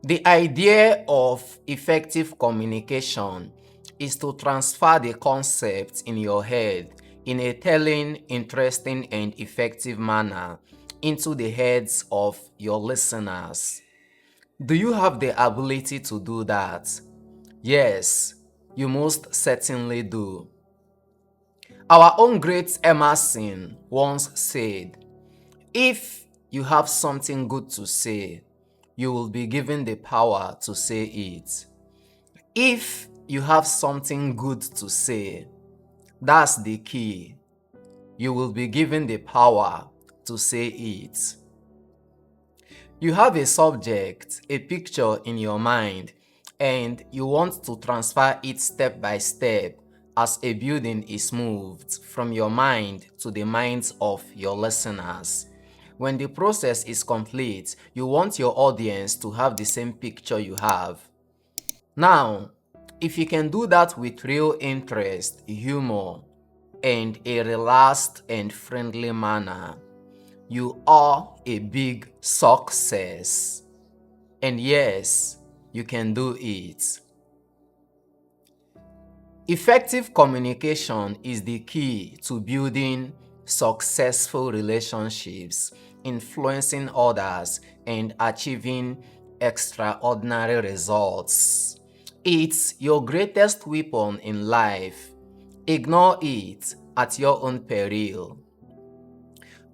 The idea of effective communication is to transfer the concept in your head in a telling, interesting, and effective manner into the heads of your listeners. Do you have the ability to do that? Yes, you most certainly do. Our own great Emerson once said, "If you have something good to say, you will be given the power to say it." If you have something good to say, that's the key. You will be given the power to say it. You have a subject, a picture in your mind, and you want to transfer it step by step as a building is moved from your mind to the minds of your listeners. When the process is complete, you want your audience to have the same picture you have. Now, if you can do that with real interest, humor, and a relaxed and friendly manner, you are a big success. And yes, you can do it. Effective communication is the key to building successful relationships, influencing others, and achieving extraordinary results. It's your greatest weapon in life. Ignore it at your own peril.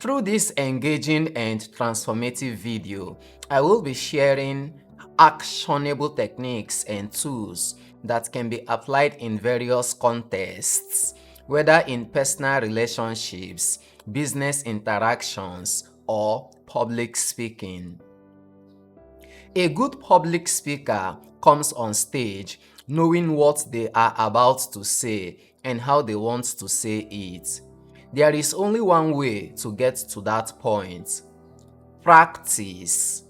Through this engaging and transformative video, I will be sharing actionable techniques and tools that can be applied in various contexts, whether in personal relationships, business interactions, or public speaking. A good public speaker comes on stage knowing what they are about to say and how they want to say it. There is only one way to get to that point: practice.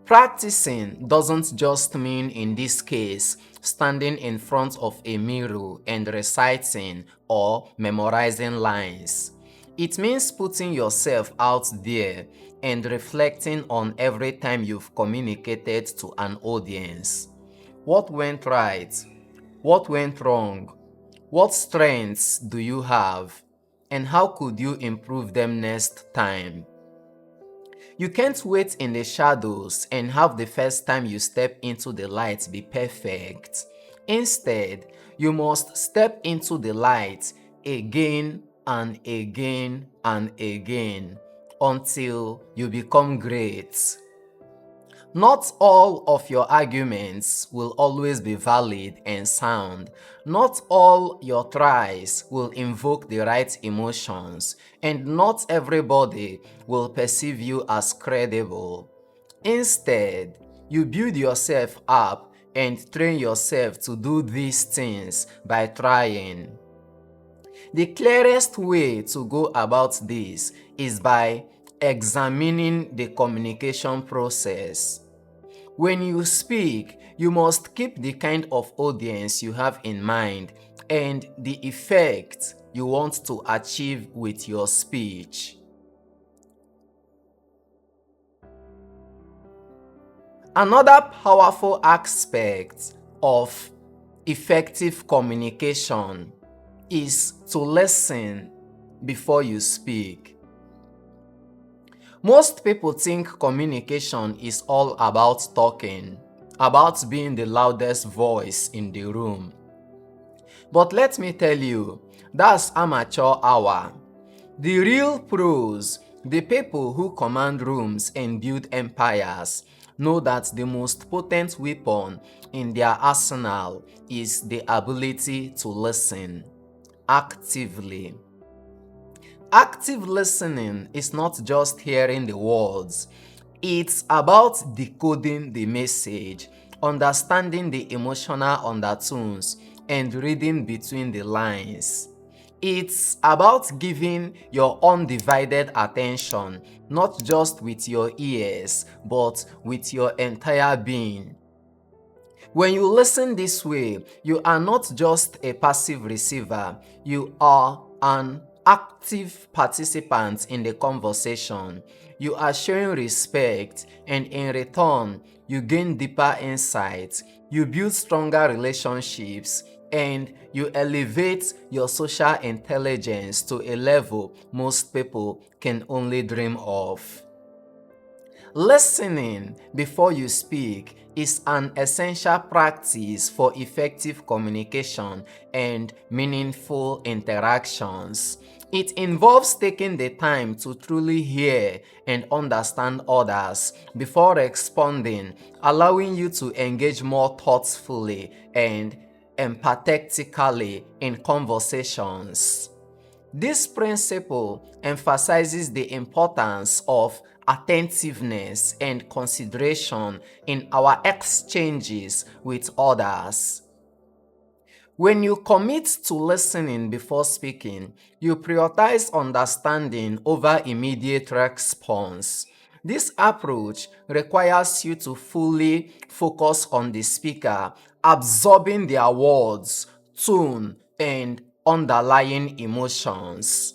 Practicing doesn't just mean, in this case, standing in front of a mirror and reciting or memorizing lines. It means putting yourself out there and reflecting on every time you've communicated to an audience. What went right? What went wrong? What strengths do you have? And how could you improve them next time? You can't wait in the shadows and have the first time you step into the light be perfect. Instead, you must step into the light again and again and again until you become great. Not all of your arguments will always be valid and sound. Not all your tries will invoke the right emotions, and not everybody will perceive you as credible. Instead, you build yourself up and train yourself to do these things by trying. The clearest way to go about this is by examining the communication process. When you speak, you must keep the kind of audience you have in mind and the effect you want to achieve with your speech. Another powerful aspect of effective communication is to listen before you speak. Most people think communication is all about talking, about being the loudest voice in the room. But let me tell you, that's amateur hour. The real pros, the people who command rooms and build empires, know that the most potent weapon in their arsenal is the ability to listen actively. Active listening is not just hearing the words. It's about decoding the message, understanding the emotional undertones, and reading between the lines. It's about giving your undivided attention, not just with your ears, but with your entire being. When you listen this way, you are not just a passive receiver, you are an active participant in the conversation. You are showing respect, and in return, you gain deeper insights, you build stronger relationships, and you elevate your social intelligence to a level most people can only dream of. Listening before you speak is an essential practice for effective communication and meaningful interactions. It involves taking the time to truly hear and understand others before responding, allowing you to engage more thoughtfully and empathetically in conversations. This principle emphasizes the importance of attentiveness and consideration in our exchanges with others. When you commit to listening before speaking, you prioritize understanding over immediate response. This approach requires you to fully focus on the speaker, absorbing their words, tone, and underlying emotions.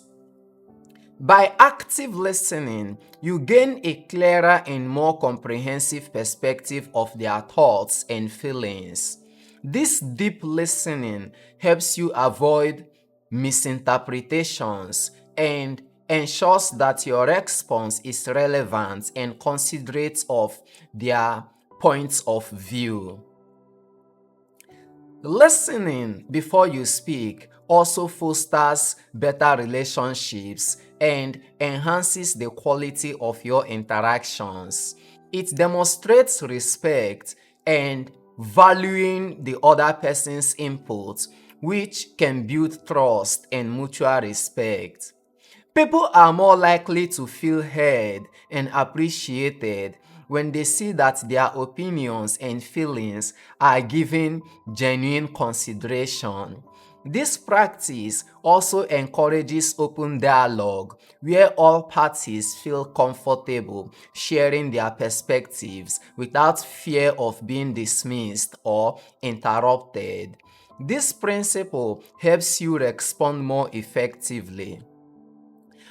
By active listening, you gain a clearer and more comprehensive perspective of their thoughts and feelings. This deep listening helps you avoid misinterpretations and ensures that your response is relevant and considerate of their points of view. Listening before you speak also fosters better relationships and enhances the quality of your interactions. It demonstrates respect and valuing the other person's input, which can build trust and mutual respect. People are more likely to feel heard and appreciated when they see that their opinions and feelings are given genuine consideration. This practice also encourages open dialogue where all parties feel comfortable sharing their perspectives without fear of being dismissed or interrupted. This principle helps you respond more effectively.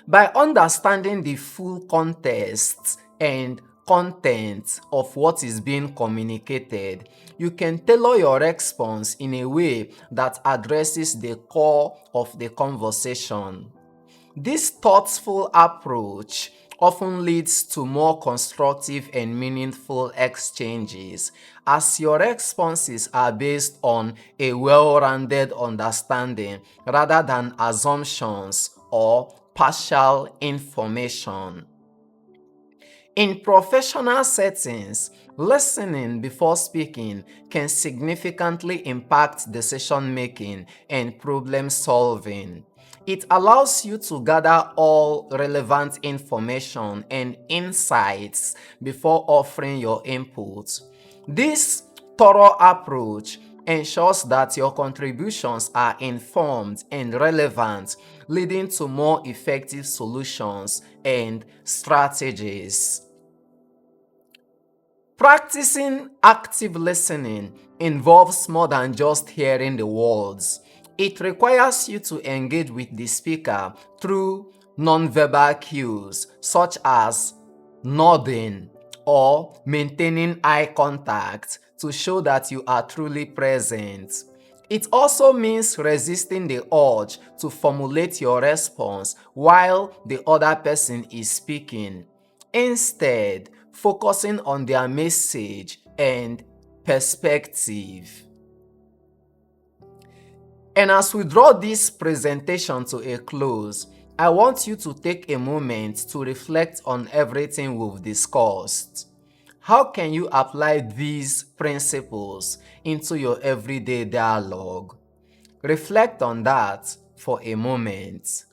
By understanding the full context and content of what is being communicated, you can tailor your response in a way that addresses the core of the conversation. This thoughtful approach often leads to more constructive and meaningful exchanges as your responses are based on a well-rounded understanding rather than assumptions or partial information. In professional settings, listening before speaking can significantly impact decision making and problem solving. It allows you to gather all relevant information and insights before offering your input. This thorough approach ensures that your contributions are informed and relevant, leading to more effective solutions and strategies. Practicing active listening involves more than just hearing the words. It requires you to engage with the speaker through nonverbal cues such as nodding or maintaining eye contact to show that you are truly present. It also means resisting the urge to formulate your response while the other person is speaking. Instead, focusing on their message and perspective. And as we draw this presentation to a close, I want you to take a moment to reflect on everything we've discussed. How can you apply these principles into your everyday dialogue? Reflect on that for a moment.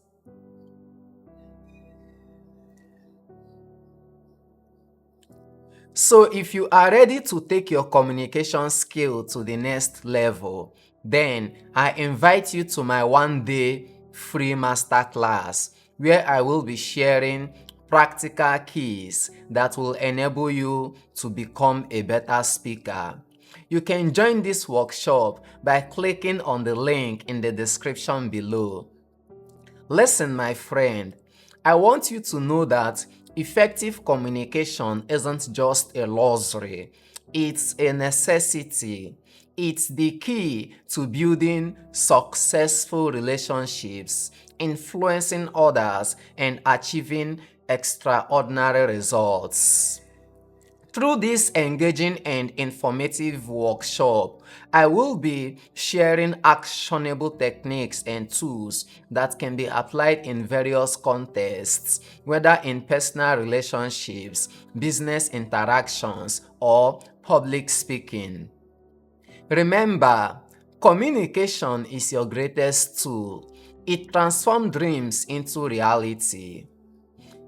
So if you are ready to take your communication skill to the next level, then I invite you to my one-day free masterclass where I will be sharing practical keys that will enable you to become a better speaker. You can join this workshop by clicking on the link in the description below. Listen, my friend, I want you to know that effective communication isn't just a luxury, it's a necessity. It's the key to building successful relationships, influencing others, and achieving extraordinary results. Through this engaging and informative workshop, I will be sharing actionable techniques and tools that can be applied in various contexts, whether in personal relationships, business interactions, or public speaking. Remember, communication is your greatest tool. It transforms dreams into reality.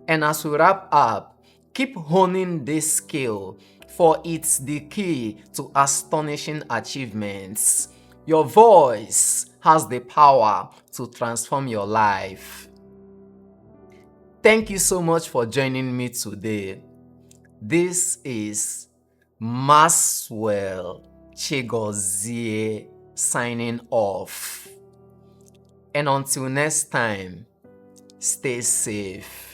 And as we wrap up, keep honing this skill, for it's the key to astonishing achievements. Your voice has the power to transform your life. Thank you so much for joining me today. This is Maxwell Chigozie signing off. And until next time, stay safe.